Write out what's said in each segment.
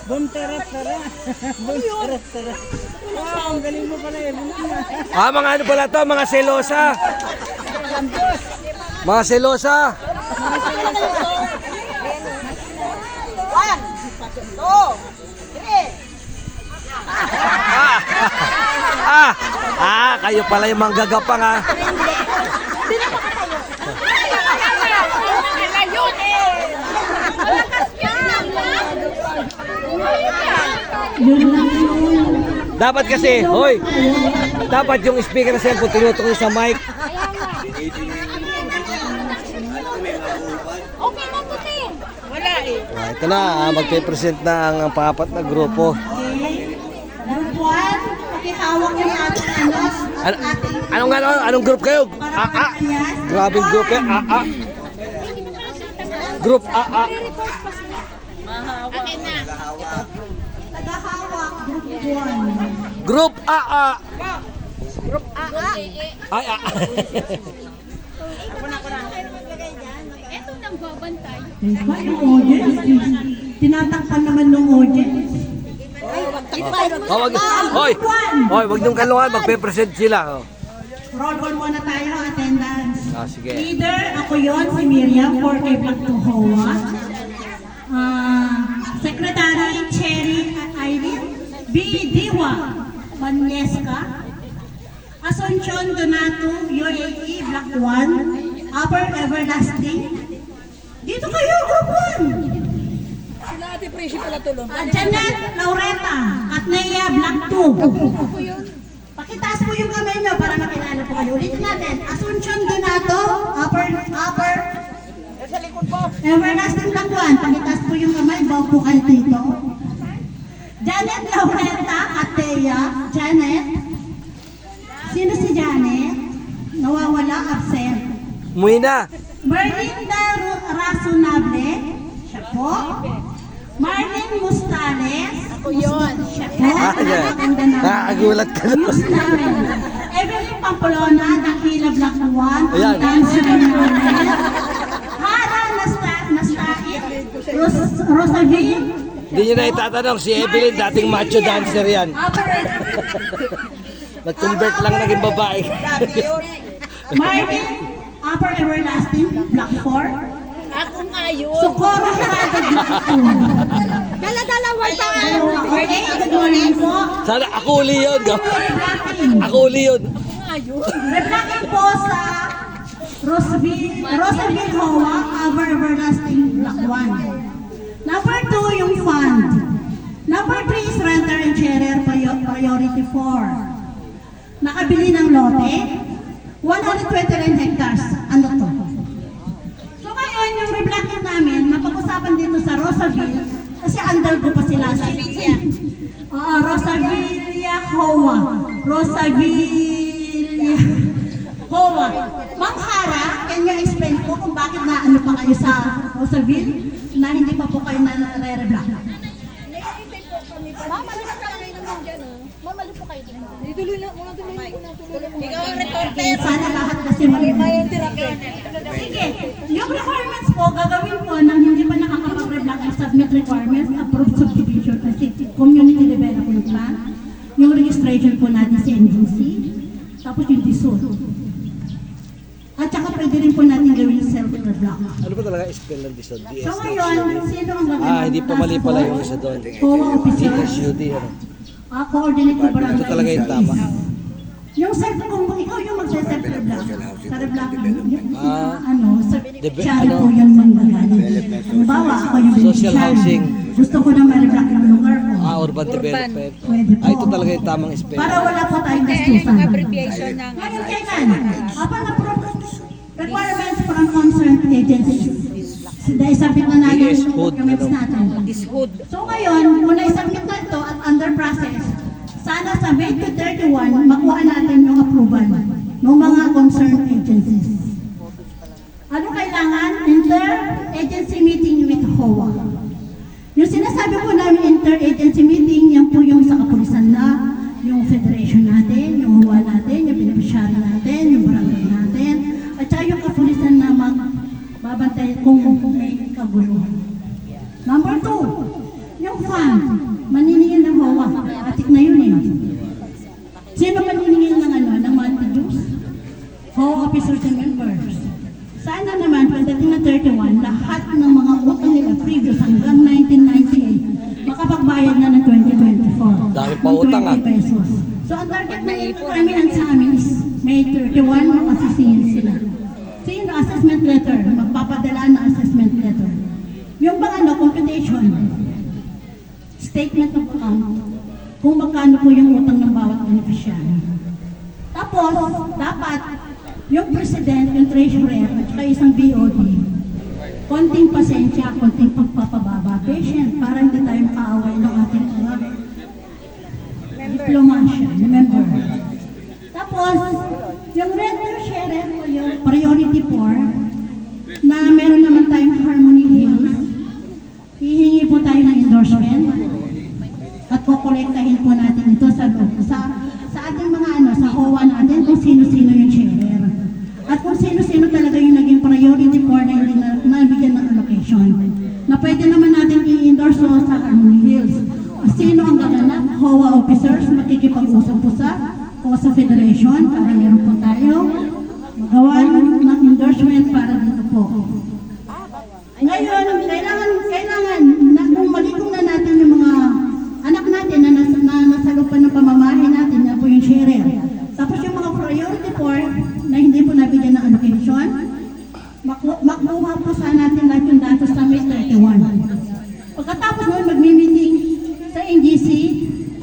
Bum tara. Bum tara. Wow, ang galing mo pala yun. Mga ano pala to, mga selosa. Mga selosa. Kayo pala yung manggagapang ha. Dapat kasi, hoy. Dapat yung speaker na cellphone tinutok sa mic. Okay na to, Tin. Wala eh. Ito na, magpe-present na ang pangapat na grupo. Group 1, pakihawak yung ating Anong group kayo? Grabing group yan. Group AA. tagahawak, group 1. Group AA. Ay, Eto nang babantay. Yung audience, tinatakpan naman ng audience. Wag niyong kalungan, magpe-present sila. Roll call muna tayo, attendance. Sige. Leader, ako yon si Miriam, 4K Black to Hoa. Secretary, Cherry Irene. B. Diwa Banyeska. Asuncion Donato, UAE, Black 1. Upper Everlasting. Dito kayo, group 1. Sila ate Presi pala tulong. Janet Laureta at Nea Black 2. Pakitaas mo yung kamay nyo para makilala po kayo. Ulitin natin. Asuncion Donato, upper, Sa likod po. Everlasting Black 1. Pakitaas po yung kamay, bawa po kayo dito. Janet Laureta at Thea. Janet. Sino si Janet? Nawawala, absent. Umuwi na. Merlinda Razonable. Siya po. Marlene Mustales. Ako yun. Siya po. Nakagulat ka na. Mustales. Evelyn Pamplona, Dakila Black 1. Ayan. Dancer Manuel. Hara Nastain. Rosaville. Hindi nyo na itatanong, si Evelyn, dating macho dancer yan. Nag-convert lang naging babae. Marvin, Upper Everlasting, Black 4. Ako nga yun. Socorro Sarado, Black 2. Dala-dalawang taon. Okay, good morning po. Sana ako uli yun. Ako uli yun. Reflecting po sa Rosaville Hoa, Upper Everlasting, Black 1. Number 2, yung fund. Number 3 is renter and sharer, priority 4. Nakabili ng lote, 129 hectares. Ano to? So ngayon, yung reflecting namin, mapag-usapan dito sa Rosaville, kasi undergo pa sila sa Rosaville Hoa. Rosaville Hoa. Ma'am Hara, can you explain po kung bakit na ano pa kayo sa Rosaville na hindi pa po kayo nare-reblock? Mamali na kami naman dyan. Mamali po kayo dito. Tuloy na. Ikaw ang Okay, sana lahat kasi Sige, yung requirements po, gagawin po nang hindi pa nakakapag-reblock ang submit requirements, approved subdivision kasi community development plan, yung registration po natin sa NGC, tapos yung DSUD. At saka pwede rin po natin gawin yung self-reblock. Ano ba talaga spell ng disod? So ngayon, sino ang gagawin? Hindi pa mali pala yung isa doon. COA officer. DSUD. Coordinate ng barangay. Ito talaga yung tama. Yung self, kung ikaw yung magse-self-reblock, sa reblock yung sa Debe- share ano? po yung manggagaling. Halimbawa, ako yung Social beneficiary. housing. Gusto ko na ma-reblock ng lugar ko. Urban development. Pwede po. Ito talaga yung tamang spell. Para wala po tayong gastusan. Abbreviation ng Ngayon kailan? Upon approval, requirements from concerned agencies. Dahil submit na natin Yes, yung hood, documents ano? natin. So ngayon, muna isubmit na ito at under process, sana sa May 31, makuha natin yung approval ng mga concerned agencies. Ano kailangan? Inter-agency meeting with HOA. Yung sinasabi po namin inter-agency meeting, yan po yung sa kapulisan na, yung federation natin, yung HOA natin, yung beneficiary natin, yung barangay natin, at saka yung kapulisan na magbabantay kung may kaguluhan. Number 2, yung fund, maniningil ng HOA. Atik na yun eh. Sino maniningil ng ano, ng monthly dues? HOA officers and members. Sana naman, pagdating na 31, lahat ng mga utang nila previous hanggang 1998, makapagbayad na ng 2024. Dami pa utang, Ng 20 pesos. So, ang target na requirement sa amin is May 31, makasisingil sila. Sino assessment letter? Magpapadala na assessment letter. Yung bang ano, computation, statement of account, kung magkano po yung utang ng bawat beneficiary. Tapos, dapat yung president, yung treasurer, at saka isang BOD, konting pasensya, konting pagpapababa, patient, para hindi tayo makaaway ng ating diplomasya, member. Tapos, yung renter share o yung priority 4, na meron naman tayong Harmony Hills, hihingi po tayo ng endorsement at kukolektahin po natin ito sa ating mga ano, sa HOA natin kung sino-sino yung sharer. At kung sino-sino talaga yung naging priority 4 na hindi nabigyan ng allocation. Na pwede naman natin i-endorse sa Harmony Hills. Sino ang gaganap? HOA officers, makikipag-usap po sa Federation para meron po tayo magawa ng endorsement para dito po. Ngayon, kailangan na kung malikong na natin yung mga anak natin na nasa lupa ng pamamahay natin na po yung sharer. Tapos yung mga priority 4 na hindi po nabigyan ng allocation, makuha po sa natin lahat yung datos sa May 31. Pagkatapos nun, magmi-meeting sa NGC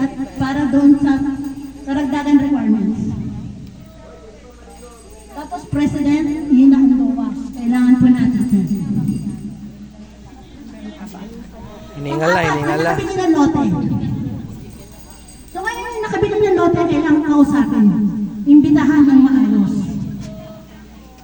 at para doon sa karagdagan requirements. Tapos President, yun ang HOA. Kailangan po natin. Hiningal na. Nakabili ng lote. So ngayon yung nakabili ng lote, kailangan kausapin. Imbitahan ng maayos.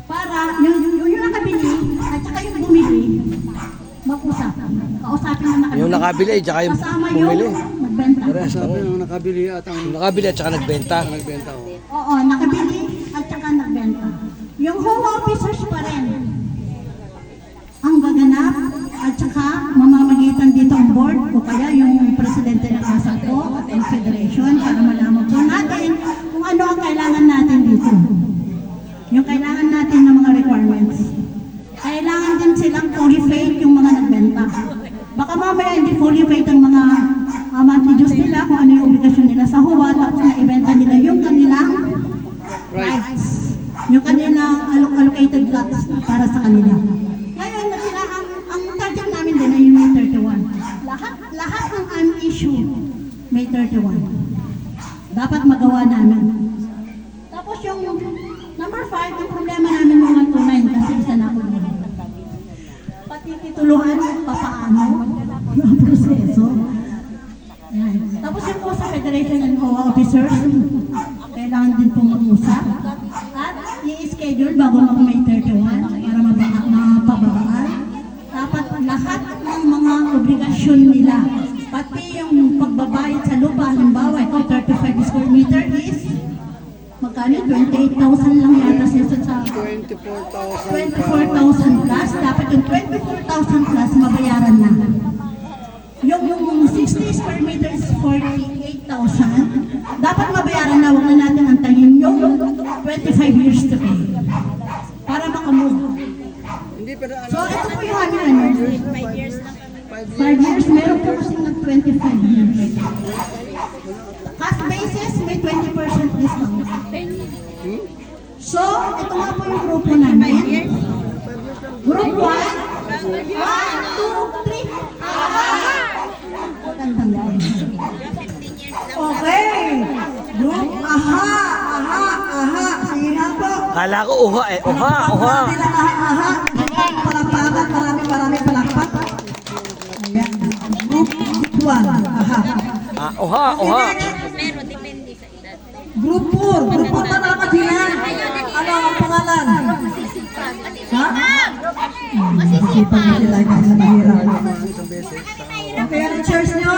Para yung nakabili at saka yung bumili, mag-usap. Kausapin ng nakabili. Yung nakabili, tsaka yung kasama bumili. yung nagbenta. Sabi ng nakabili at ang Yung nakabili at saka nagbenta. nagbenta ko. Oo, nakabili at saka nagbenta. Yung HOA officers pa rin ang gaganap at saka mamamagitan dito ang board o kaya yung presidente ng ASAPO at ang federation para malaman po natin kung ano ang kailangan natin dito. Yung kailangan natin ng mga requirements. Kailangan din silang fully paid yung mga nagbenta. Baka mamaya hindi fully paid ang mga monthly dues nila kung ano yung obligasyon nila sa HOA tapos na-ibenta nila yung kanilang rights. Yung kanilang allocated lots para sa kanila. Ngayon, ang target namin din ay yung May 31. Lahat ng un-issue May 31. Dapat magawa namin. Tapos yung number 5, ang problema namin mga tunay kasi isa na ako din. Pati tituluhan papaano ang proseso. Yan. Tapos yung po sa Federation and HOA officers, kailangan din pong mag-usap at i-schedule bago mag-May 31 para mapababaan. Dapat lahat ng mga obligasyon nila, pati yung pagbabayad sa lupa, halimbawa, ito 35 square meter is magkano? 28,000 lang yata sa 24,000 plus. Dapat yung 24,000 plus mabayaran na. Yung 60 square meter is 48,000. Dapat mabayaran na, huwag na natin antayin yung 25 years to pay. Para makamove. So ito po yung aming 5 years na kami. 5 years, meron po kasi ng 25 years. Cash basis, may 20% discount. So, ito nga po yung grupo namin. Group 1, 1, 2, 3. Tandaan. Okay. Group, aha. Sige nga po. Kala ko uha eh. Uha. Aha. Palakpakan, marami palakpak. Ayan. Group 1, aha. Uha. Pero depende sa edad. Group 4. Group 4 na naman sila. Ano ang pangalan? Ha? Masisipag. Sila kasi mahirap. Okay, ang chairs nyo.